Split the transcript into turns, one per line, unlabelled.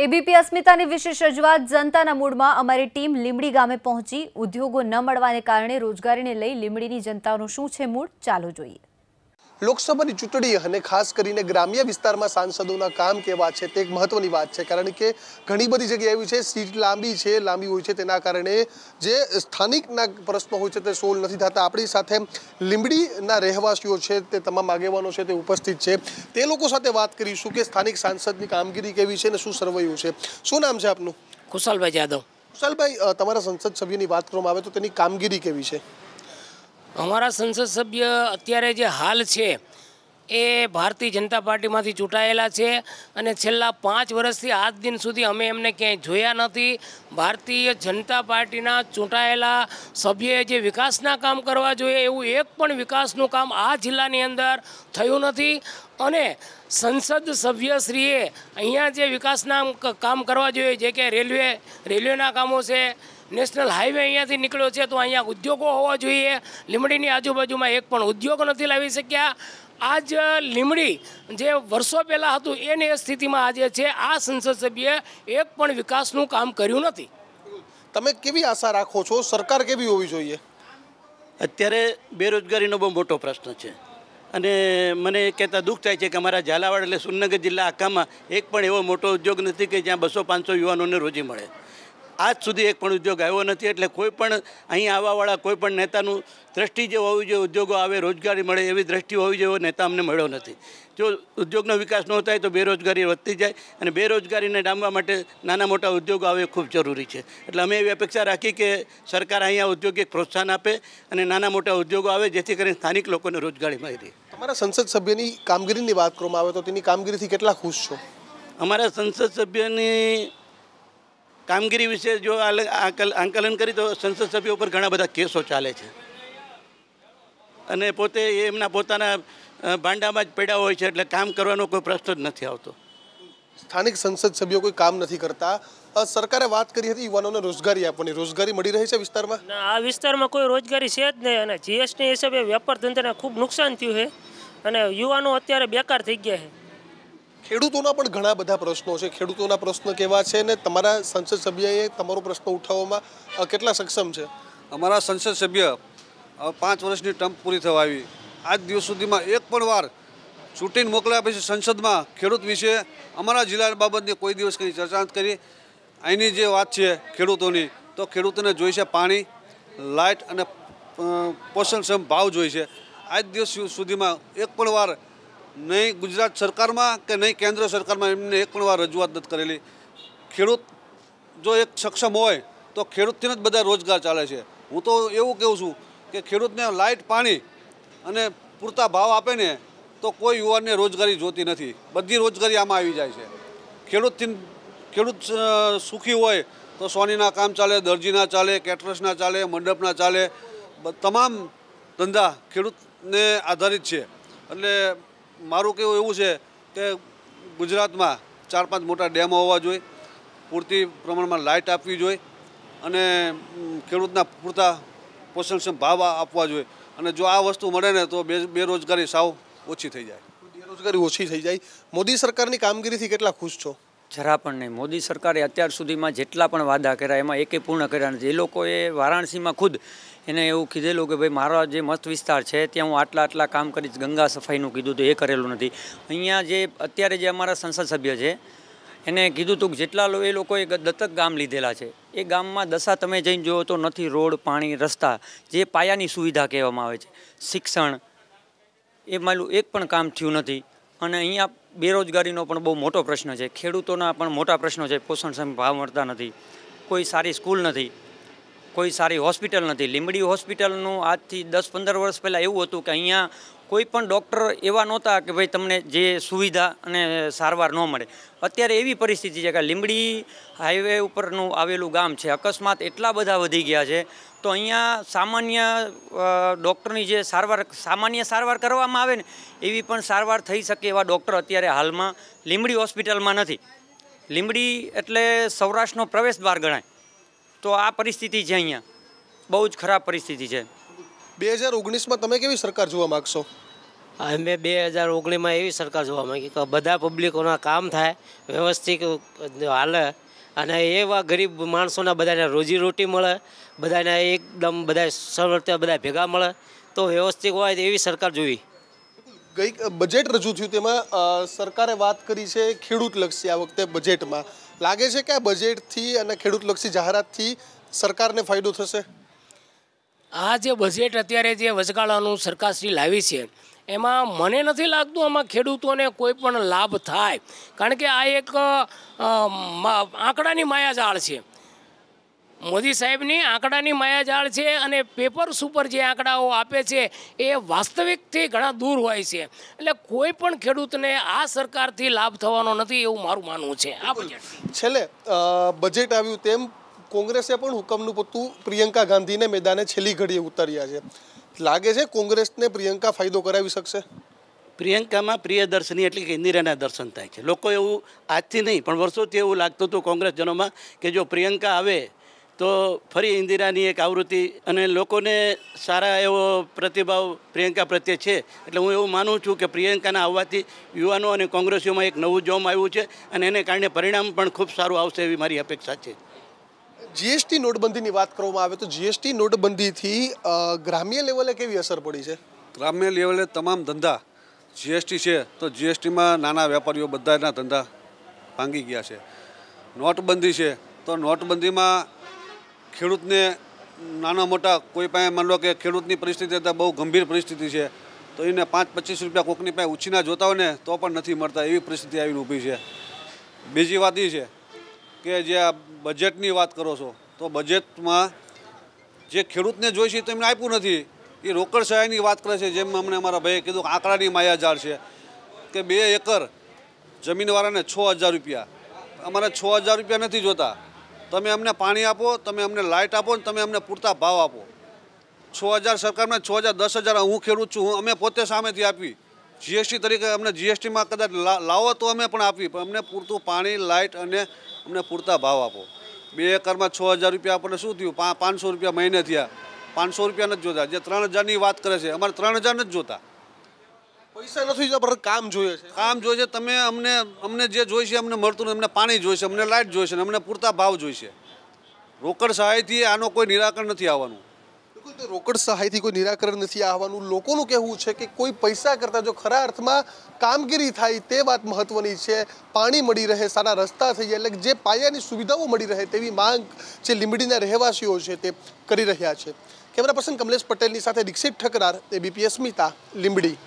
ABP અસ્મિતાની વિશેષ રજૂઆત જનતાના મૂડમાં અમારી ટીમ લીંબડી ગામે પહોંચી। ઉદ્યોગો ન મળવાને કારણે રોજગારીને લઈ લીંબડીની જનતાનું શું છે મૂડ, ચાલો જોઈએ।
લોકસભાની ચૂંટણી અને ખાસ કરીને ગ્રામ્ય વિસ્તારમાં સાંસદોના કામ કેવા છે તે એક મહત્વની વાત છે, કારણ કે ઘણી બધી જગ્યાએ એવી છે સીટ લાંબી હોય છે, તેના કારણે જે સ્થાનિકના પ્રશ્નો હોય છે તે સોલ્વ નથી થતા। આપણી સાથે લીંબડીના રહેવાસીઓ છે, તે તમામ આગેવાનો છે તે ઉપસ્થિત છે। તે લોકો સાથે વાત કરીશું કે સ્થાનિક સાંસદની કામગીરી કેવી છે અને શું સરવૈયું છે। શું નામ છે આપનું?
કુશાલભાઈ જાદવ।
કુશાલભાઈ, તમારા સંસદ સભ્યની વાત કરવામાં આવે તો તેની કામગીરી કેવી છે?
અમારા સંસદ સભ્ય અત્યારે જે હાલ છે એ ભારતીય જનતા પાર્ટીમાંથી ચૂંટાયેલા છે અને છેલ્લા 5 વર્ષથી આજ દિન સુધી અમે એમને ક્યાંય જોયા નથી। ભારતીય જનતા પાર્ટીના ચૂંટાયેલા સભ્યએ જે વિકાસના કામ કરવા જોઈએ એવું એક પણ વિકાસનું કામ આ જિલ્લાની અંદર થયું નથી। અને સંસદ સભ્યશ્રીએ અહીંયા જે વિકાસના કામ કરવા જોઈએ, જે કે રેલવેના કામો છે, નેશનલ હાઈવે અહીંયાથી નીકળ્યો છે તો અહીંયા ઉદ્યોગો હોવા જોઈએ। લીંબડીની આજુબાજુમાં એક પણ ઉદ્યોગ નથી લાવી શક્યા। આજ લીંબડી જે વર્ષો પહેલાં હતું એની સ્થિતિમાં આજે છે। આ સંસદ સભ્યએ એક પણ વિકાસનું કામ કર્યું નથી।
તમે કેવી આશા રાખો છો? સરકાર કેવી હોવી જોઈએ?
અત્યારે બેરોજગારીનો બહુ મોટો પ્રશ્ન છે અને મને કહેતા દુઃખ થાય છે કે અમારા ઝાલાવાડ એટલે સુરનગર જિલ્લા આખામાં એક પણ એવો મોટો ઉદ્યોગ નથી કે જ્યાં 200-500 યુવાનોને રોજી મળે। આજ સુધી એક પણ ઉદ્યોગ આવ્યો નથી। એટલે કોઈ પણ અહીં આવવાવાળા કોઈ પણ નેતાનું દ્રષ્ટિ જે હોવી જોઈએ, ઉદ્યોગો આવે, રોજગારી મળે એવી દ્રષ્ટિ હોવી જોઈએ, નેતા અમને મળ્યો નથી। જો ઉદ્યોગનો વિકાસ ન થાય તો બેરોજગારી વધતી જાય અને બેરોજગારીને ડામવા માટે નાના મોટા ઉદ્યોગો આવે ખૂબ જરૂરી છે। એટલે અમે એવી અપેક્ષા રાખી કે સરકાર અહીંયા ઔદ્યોગિક પ્રોત્સાહન આપે અને નાના મોટા ઉદ્યોગો આવે, જેથી કરીને સ્થાનિક લોકોને રોજગારી મળી રહે।
તમારા સંસદ સભ્યની કામગીરીની વાત કરવામાં આવે તો તેની કામગીરીથી કેટલા ખુશ છો?
અમારા સંસદ સભ્યની કામગીરી વિશે જો આંકલન કરી તો સંસદ સભ્યો ઉપર ઘણા બધા કેસો ચાલે છે અને પોતે એમના પોતાના ભાંડામાં જ પડ્યા હોય છે, એટલે કામ કરવાનો કોઈ પ્રશ્ન જ નથી આવતો।
સ્થાનિક સંસદ સભ્યો કોઈ કામ નથી કરતા। સરકારે વાત કરી હતી યુવાનોને રોજગારી આપવાની, રોજગારી મળી રહી છે વિસ્તારમાં?
આ વિસ્તારમાં કોઈ રોજગારી છે જ નહીં અને જીએસટી હિસાબે વેપાર ધંધાને ખૂબ નુકસાન થયું છે અને યુવાનો અત્યારે બેકાર થઈ ગયા છે।
ખેડૂતોના પણ ઘણા બધા પ્રશ્નો છે। ખેડૂતોના પ્રશ્નો કેવા છે ને તમારા સંસદ સભ્યએ તમારો પ્રશ્ન ઉઠાવવામાં કેટલા સક્ષમ છે?
અમારા સંસદ સભ્ય 5 વર્ષની ટર્મ પૂરી થવા આવી, આજ દિવસ સુધીમાં એક પણ વાર ચૂંટીને મોકલ્યા પછી સંસદમાં ખેડૂત વિશે અમારા જિલ્લા બાબતની કોઈ દિવસ કંઈ ચર્ચા નથી કરી। અહીંની જે વાત છે ખેડૂતોની, તો ખેડૂતોને જોઈ છે પાણી, લાઇટ અને પોષણક્ષમ ભાવ જોઈ છે। આજ દિવસ સુધીમાં એક પણ વાર નહીં ગુજરાત સરકારમાં કે નહીં કેન્દ્ર સરકારમાં એમને એક પણ વાર રજૂઆત નથી કરેલી। ખેડૂત જો એક સક્ષમ હોય તો ખેડૂતથી જ બધા રોજગાર ચાલે છે। હું તો એવું કહું છું કે ખેડૂતને લાઇટ, પાણી અને પૂરતા ભાવ આપે ને તો કોઈ યુવાનને રોજગારી જોતી નથી, બધી રોજગારી આમાં આવી જાય છે। ખેડૂત સુખી હોય તો સોનીના કામ ચાલે, દરજીના ચાલે, કેટરસના ચાલે, મંડપના ચાલે, તમામ ધંધા ખેડૂતને આધારિત છે। એટલે મારું કહેવું એવું છે કે ગુજરાતમાં 4-5 મોટા ડેમો હોવા જોઈએ, પૂરતી પ્રમાણમાં લાઇટ આપવી જોઈએ અને ખેડૂતના પૂરતા પોષણક્ષમ ભાવ આપવા જોઈએ અને જો આ વસ્તુ મળે ને તો બેરોજગારી સાવ ઓછી થઈ જાય।
બેરોજગારી ઓછી થઈ જાય। મોદી સરકારની કામગીરીથી કેટલા ખુશ છો?
જરા પણ નહીં। મોદી સરકારે અત્યાર સુધીમાં જેટલા પણ વાદા કર્યા એમાં એકે પૂર્ણ કર્યા નથી। એ લોકોએ વારાણસીમાં ખુદ એને એવું કીધેલું કે ભાઈ મારો જે મત વિસ્તાર છે ત્યાં હું આટલા કામ કરીશ, ગંગા સફાઈનું કીધું તો એ કરેલું નથી। અહીંયા જે અત્યારે જે અમારા સંસદ સભ્ય છે એને કીધું હતું કે જેટલા એ લોકોએ દત્તક ગામ લીધેલા છે એ ગામમાં દશા તમે જઈને જુઓ તો નથી, રોડ, પાણી, રસ્તા, જે પાયાની સુવિધા કહેવામાં આવે છે, શિક્ષણ, એ માલું એક પણ કામ થયું નથી। અને અહીંયા બેરોજગારીનો પણ બહુ મોટો પ્રશ્ન છે, ખેડૂતોના પણ મોટા પ્રશ્નો છે, પોષણક્ષમ ભાવ મળતા નથી, કોઈ સારી સ્કૂલ નથી, કોઈ સારી હોસ્પિટલ નથી। લીંબડી હોસ્પિટલનું આજથી 10-15 વર્ષ પહેલાં એવું હતું કે અહીંયા કોઈ પણ ડૉક્ટર એવા નહોતા કે ભાઈ તમને જે સુવિધા અને સારવાર ન મળે। અત્યારે એવી પરિસ્થિતિ છે કે લીંબડી હાઈવે ઉપરનું આવેલું ગામ છે, અકસ્માત એટલા બધા વધી ગયા છે તો અહીંયા સામાન્ય ડૉક્ટરની જે સામાન્ય સારવાર કરવામાં આવે ને એવી પણ સારવાર થઈ શકે એવા ડૉક્ટર અત્યારે હાલમાં લીંબડી હોસ્પિટલમાં નથી। લીંબડી એટલે સૌરાષ્ટ્રનો પ્રવેશ દ્વાર ગણાય, તો આ પરિસ્થિતિ છે અહીંયા, બહુ જ ખરાબ પરિસ્થિતિ છે।
2019માં તમે કેવી સરકાર જોવા માગશો?
અમે 2019માં એવી સરકાર જોવા માંગી કે બધા પબ્લિકોના કામ થાય, વ્યવસ્થિત હાલે અને એવા ગરીબ માણસોના બધાને રોજીરોટી મળે, બધાને એકદમ બધા સરળતા બધા ભેગા મળે તો વ્યવસ્થિત હોય એવી સરકાર જોઈ.
ગઈ બજેટ રજૂ થયું તેમાં સરકારે વાત કરી છે ખેડૂતલક્ષી આ વખતે બજેટમાં. લાગે છે કે આ બજેટથી અને ખેડૂતલક્ષી જાહેરાતથી સરકારને ફાયદો થશે?
આ જે બજેટ અત્યારે જે વચગાળાનું સરકારશ્રી લાવી છે એમાં મને નથી લાગતું આમાં ખેડૂતોને કોઈ પણ લાભ થાય, કારણ કે આ એક આંકડાની માયાજાળ છે. મોદી સાહેબની આંકડાની માયાજાળ છે અને પેપર્સ ઉપર જે આંકડાઓ આપે છે એ વાસ્તવિકથી ઘણા દૂર હોય છે. એટલે કોઈ પણ ખેડૂતને આ સરકારથી લાભ થવાનો નથી એવું મારું માનવું છે. આ બજેટ
છેલ્લે બજેટ આવ્યું તેમ કોંગ્રેસે પણ હુકમનું પત્તું પ્રિયંકા ગાંધીને મેદાને છેલ્લી ઘડીએ ઉતાર્યા છે. લાગે છે કોંગ્રેસને પ્રિયંકા ફાયદો કરાવી શકશે?
પ્રિયંકામાં પ્રિયદર્શની એટલે કે ઇન્દિરાના દર્શન થાય છે. લોકો એવું આજથી નહીં પણ વર્ષોથી એવું લાગતું હતું કોંગ્રેસજનોમાં કે જો પ્રિયંકા આવે તો ફરી ઇન્દિરાની એક આવૃત્તિ, અને લોકોને સારા એવો પ્રતિભાવ પ્રિયંકા પ્રત્યે છે. એટલે હું એવું માનું છું કે પ્રિયંકાના આવવાથી યુવાનો અને કોંગ્રેસીઓમાં એક નવું જોમ આવ્યું છે અને એને કારણે પરિણામ પણ ખૂબ સારું આવશે એવી મારી અપેક્ષા છે.
જીએસટી નોટબંધીની વાત કરવામાં આવે તો જીએસટી નોટબંધીથી ગ્રામ્ય લેવલે કેવી અસર પડી છે?
ગ્રામ્ય લેવલે તમામ ધંધા જીએસટી છે તો જીએસટીમાં નાના વેપારીઓ બધાના ધંધા ભાંગી ગયા છે. નોટબંધી છે તો નોટબંધીમાં ખેડૂતને નાના મોટા કોઈ પાસે માન લો કે ખેડૂતની પરિસ્થિતિ બહુ ગંભીર પરિસ્થિતિ છે તો એને 5-25 રૂપિયા કોકની પાસે ઉછીના જોતા હોય ને તો પણ નથી મળતા, એવી પરિસ્થિતિ આવીને ઊભી છે. બીજી વાત એ છે કે જે આ બજેટની વાત કરો છો તો બજેટમાં જે ખેડૂતને જોઈશે તો એમને આપ્યું નથી. એ રોકડ સહાયની વાત કરે છે. જેમ અમને અમારા ભાઈએ કીધું આંકડાની માયાજાળ છે કે 2 એકર જમીનવાળાને 6,000 રૂપિયા. અમારે 6,000 રૂપિયા નથી જોતા. તમે અમને પાણી આપો, તમે અમને લાઇટ આપો ને તમે અમને પૂરતા ભાવ આપો. 6,000 સરકારમાં 6,000 10,000 હું ખેડૂત છું, અમે પોતે સામેથી આપી. જીએસટી તરીકે અમને જીએસટીમાં કદાચ લાવો તો અમે પણ આપી, પણ અમને પૂરતું પાણી, લાઇટ અને અમને પૂરતા ભાવ આપો. 2 એકરમાં 6,000 રૂપિયા આપણને શું થયું? 500 રૂપિયા મહિને થયા. 500 રૂપિયા નથી જોતા. જે 3,000ની વાત કરે છે અમારે 3,000 નથી જોતા.
પૈસા નથી જોતા પણ કામ જોઈએ છે.
કામ જોઈએ છે. તમે અમને જે જોઈશે અમને મળતું નથી. અમને પાણી જોઈશે, અમને લાઇટ જોઈશે, અમને પૂરતા ભાવ જોઈશે. રોકડ સહાયથી આનો કોઈ નિરાકરણ નથી આવવાનું.
રોકડ સહાયથી કોઈ નિરાકરણ નથી આવવાનું. લોકોનું કહેવું છે કે કોઈ પૈસા કરતાં જો ખરા અર્થમાં કામગીરી થાય તે વાત મહત્વની છે. પાણી મળી રહે, સારા રસ્તા થઈ જાય, એટલે જે પાયાની સુવિધાઓ મળી રહે તેવી માંગ જે લીંબડીના રહેવાસીઓ છે તે કરી રહ્યા છે. કેમેરા પર્સન કમલેશ પટેલની સાથે દીક્ષિત ઠકરાર, એબીપી અસ્મિતા, લીંબડી.